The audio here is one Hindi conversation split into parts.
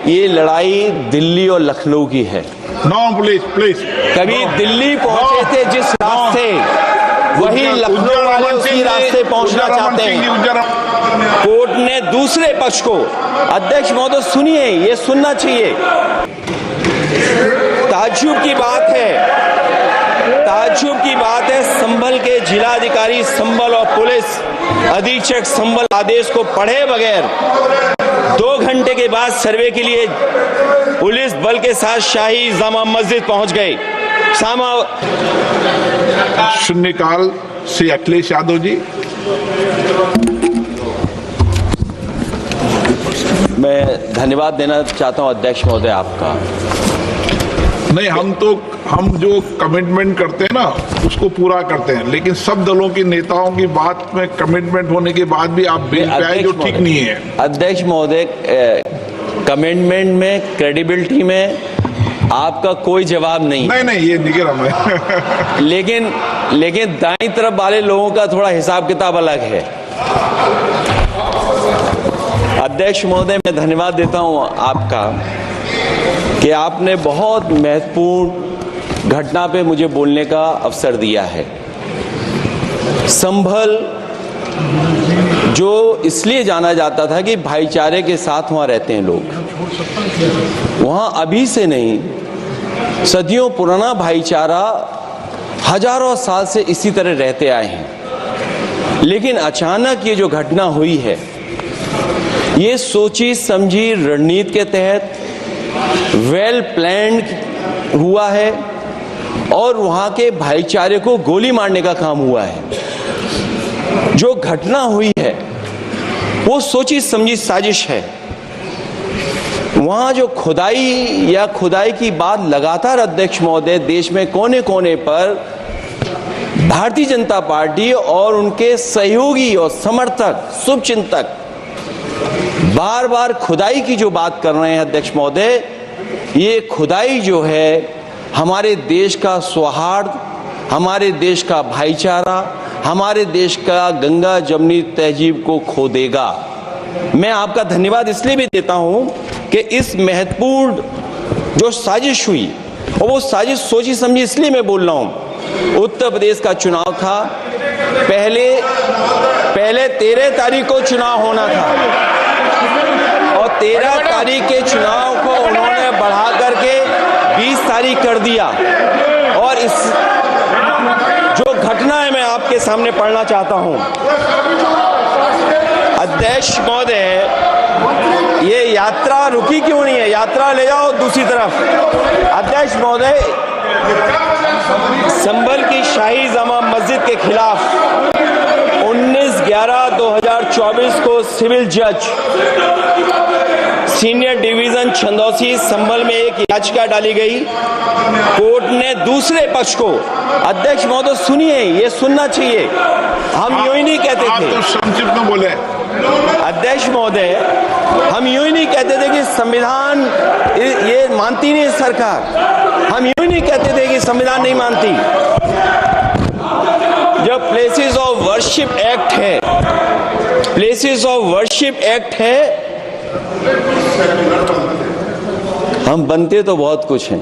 ये लड़ाई दिल्ली और लखनऊ की है। No please. कभी दिल्ली पहुंचे थे जिस रास्ते, वही लखनऊ वाले उसी रास्ते पहुंचना चाहते हैं। कोर्ट ने दूसरे पक्ष को, अध्यक्ष महोदय सुनिए, ये सुनना चाहिए। ताज्जुब की बात है, संभल के जिलाधिकारी संभल और पुलिस अधीक्षक संभल आदेश को पढ़े बगैर 2 घंटे के बाद सर्वे के लिए पुलिस बल के साथ शाही जामा मस्जिद पहुंच गए। शून्यकाल से अखिलेश यादव जी। मैं धन्यवाद देना चाहता हूं अध्यक्ष महोदय आपका। नहीं, हम जो कमिटमेंट करते हैं ना उसको पूरा करते हैं, लेकिन सब दलों के नेताओं की बात में कमिटमेंट होने के बाद भी आप बेंच पे आए, जो ठीक नहीं है। अध्यक्ष महोदय, कमिटमेंट में, क्रेडिबिलिटी में आपका कोई जवाब नहीं। नहीं, ये नहीं कह रहा मैं। लेकिन दाईं तरफ वाले लोगों का थोड़ा हिसाब किताब अलग है। अध्यक्ष महोदय, मैं धन्यवाद देता हूं आपका कि आपने बहुत महत्वपूर्ण घटना पे मुझे बोलने का अवसर दिया है। संभल जो इसलिए जाना जाता था कि भाईचारे के साथ वहां रहते हैं लोग, वहां अभी से नहीं, सदियों पुराना भाईचारा हजारों साल से इसी तरह रहते आए हैं। लेकिन अचानक ये जो घटना हुई है, ये सोची समझी रणनीति के तहत वेल प्लान्ड हुआ है और वहां के भाईचारे को गोली मारने का काम हुआ है। जो घटना हुई है वो सोची समझी साजिश है। वहां जो खुदाई की बात लगातार अध्यक्ष महोदय देश में कोने कोने पर भारतीय जनता पार्टी और उनके सहयोगी और समर्थक, शुभचिंतक बार बार खुदाई की जो बात कर रहे हैं अध्यक्ष महोदय, ये खुदाई जो है हमारे देश का सौहार्द, हमारे देश का भाईचारा, हमारे देश का गंगा जमनी तहजीब को खो देगा। मैं आपका धन्यवाद इसलिए भी देता हूं कि इस महत्वपूर्ण जो साजिश हुई, और वो साजिश सोची समझी इसलिए मैं बोल रहा हूं। उत्तर प्रदेश का चुनाव था, पहले 13 तारीख को चुनाव होना था और 13 तारीख के चुनाव को उन्होंने बढ़ा करके 20 तारीख कर दिया। और इस जो घटना है मैं आपके सामने पढ़ना चाहता हूं। अध्यक्ष महोदय, ये यात्रा रुकी क्यों नहीं है? यात्रा ले जाओ दूसरी तरफ। अध्यक्ष महोदय, संभल की शाही जामा मस्जिद के खिलाफ 19/11/2024 को सिविल जज सीनियर डिवीजन छंदौसी संभल में एक याचिका डाली गई। कोर्ट ने दूसरे पक्ष को, अध्यक्ष महोदय सुनिए, ये सुनना चाहिए, हम यूं ही नहीं कहते थे। आप तो संक्षिप्त में बोले। अध्यक्ष महोदय, हम यूं ही नहीं कहते थे कि संविधान ये मानती नहीं सरकार, हम यूं ही नहीं कहते थे कि संविधान नहीं मानती। जब प्लेसेस ऑफ वर्शिप एक्ट है, प्लेसेस ऑफ वर्शिप एक्ट है, हम बनते तो बहुत कुछ हैं।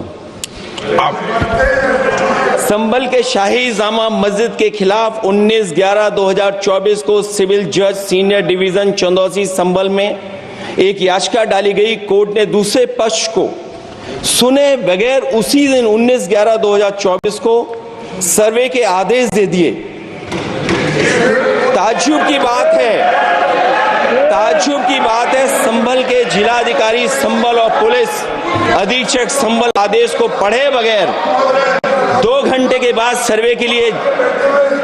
संभल के शाही जामा मस्जिद के खिलाफ 19/11/2024 को सिविल जज सीनियर डिवीजन चंदौसी संभल में एक याचिका डाली गई। कोर्ट ने दूसरे पक्ष को सुने बगैर उसी दिन 19/11/2024 को सर्वे के आदेश दे दिए। ताज्जुब की बात है, संभल के जिलाधिकारी संभल और पुलिस अधीक्षक संभल आदेश को पढ़े बगैर 2 घंटे के बाद सर्वे के लिए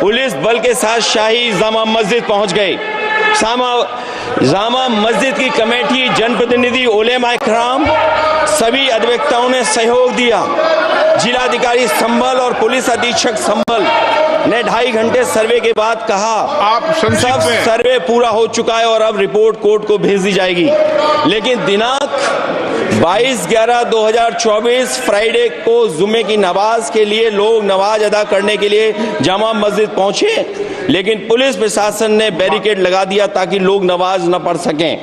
पुलिस बल के साथ शाही जामा मस्जिद पहुंच गए। जामा मस्जिद की कमेटी, जनप्रतिनिधि, उलेमा इकराम, सभी अधिवक्ताओं ने सहयोग दिया। जिलाधिकारी संभल और पुलिस अधीक्षक संभल ने 2.5 घंटे सर्वे के बाद कहा, आप सब सर्वे पूरा हो चुका है और अब रिपोर्ट कोर्ट को भेज दी जाएगी। लेकिन दिनांक 22/11/2024 फ्राइडे को जुम्मे की नमाज के लिए लोग नमाज अदा करने के लिए जामा मस्जिद पहुंचे, लेकिन पुलिस प्रशासन ने बैरिकेड लगा दिया ताकि लोग नमाज न पढ़ सकें।